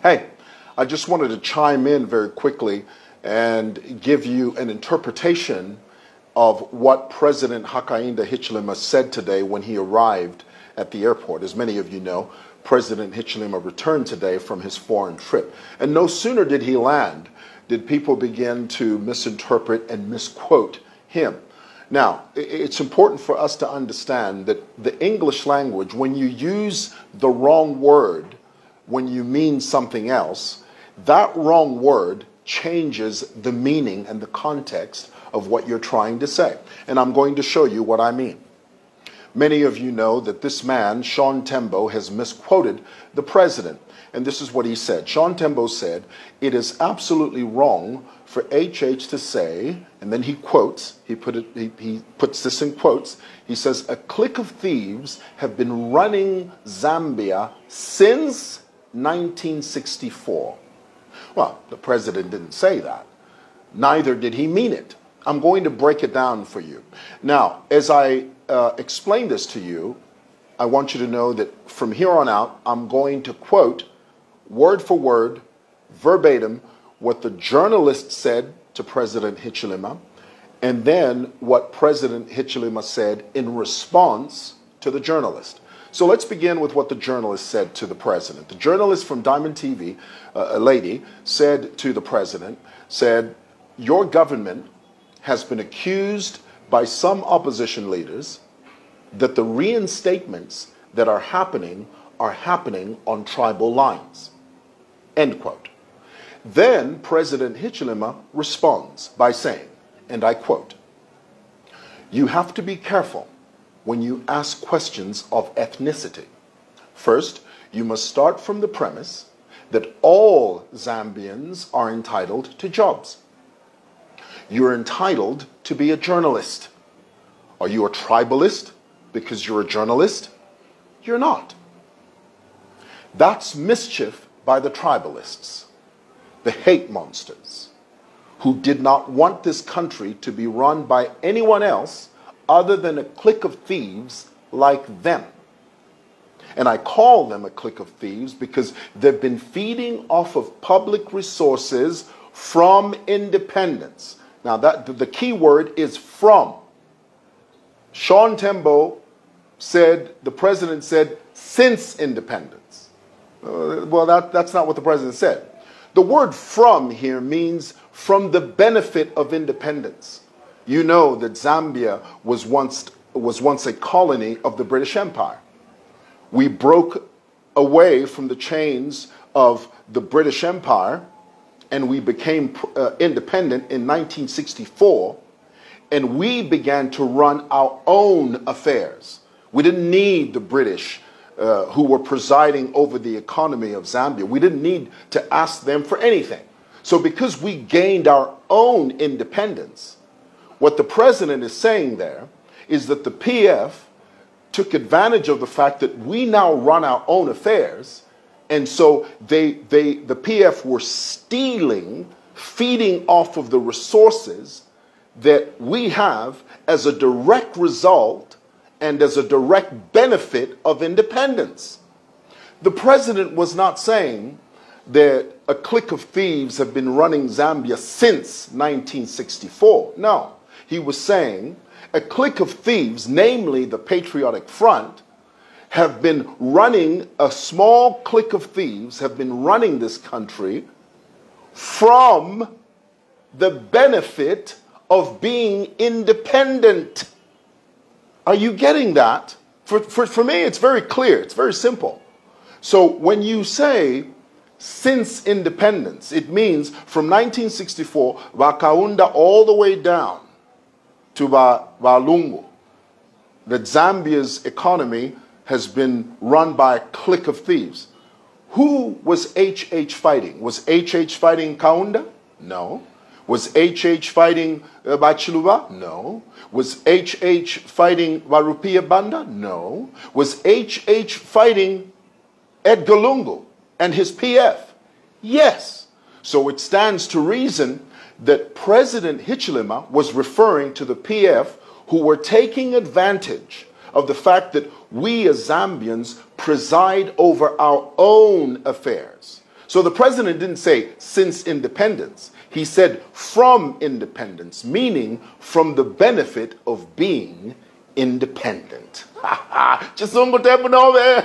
Hey, I just wanted to chime in very quickly and give you an interpretation of what President Hakainde Hichilema said today when he arrived at the airport. As many of you know, President Hichilema returned today from his foreign trip. And no sooner did he land, did people begin to misinterpret and misquote him. Now, it's important for us to understand that the English language, when you use the wrong word, when you mean something else, that wrong word changes the meaning and the context of what you're trying to say. And I'm going to show you what I mean. Many of you know that this man, Sean Tembo, has misquoted the president. And this is what he said. Sean Tembo said, "It is absolutely wrong for HH to say," and then he quotes, he puts this in quotes, he says, "A clique of thieves have been running Zambia since 1964. Well, the president didn't say that. Neither did he mean it. I'm going to break it down for you. Now, as I explain this to you, I want you to know that from here on out, I'm going to quote word for word, verbatim, what the journalist said to President Hichilema, and then what President Hichilema said in response to the journalist. So let's begin with what the journalist said to the president. The journalist from Diamond TV, a lady, said to the president, said, "Your government has been accused by some opposition leaders that the reinstatements that are happening on tribal lines." End quote. Then President Hichilema responds by saying, and I quote, "You have to be careful when you ask questions of ethnicity. First, you must start from the premise that all Zambians are entitled to jobs. You're entitled to be a journalist. Are you a tribalist because you're a journalist? You're not. That's mischief by the tribalists, the hate monsters, who did not want this country to be run by anyone else other than a clique of thieves like them. And I call them a clique of thieves because they've been feeding off of public resources from independence." Now, the key word is from. Sean Tembo said, the president said, since independence. Well, that's not what the president said. The word from here means from the benefit of independence. You know that Zambia was once a colony of the British Empire. We broke away from the chains of the British Empire and we became independent in 1964, and we began to run our own affairs. We didn't need the British who were presiding over the economy of Zambia. We didn't need to ask them for anything. So because we gained our own independence, what the president is saying there is that the PF took advantage of the fact that we now run our own affairs, and so the PF were stealing, feeding off of the resources that we have as a direct result and as a direct benefit of independence. The president was not saying that a clique of thieves have been running Zambia since 1964. No, he was saying a clique of thieves, namely the Patriotic Front, have been running, a small clique of thieves have been running this country from the benefit of being independent. Are you getting that? For me, it's very clear. It's very simple. So when you say since independence, it means from 1964, Wakaunda all the way down to Walungu, that Zambia's economy has been run by a clique of thieves. Who was HH fighting? Was HH fighting Kaunda? No. Was HH fighting Bachiluba? No. Was HH fighting Warupia Banda? No. Was HH fighting Edgar Lungu and his PF? Yes. So it stands to reason that President Hichilema was referring to the PF who were taking advantage of the fact that we as Zambians preside over our own affairs. So the president didn't say since independence. He said from independence, meaning from the benefit of being independent. Chisungu tepu nove.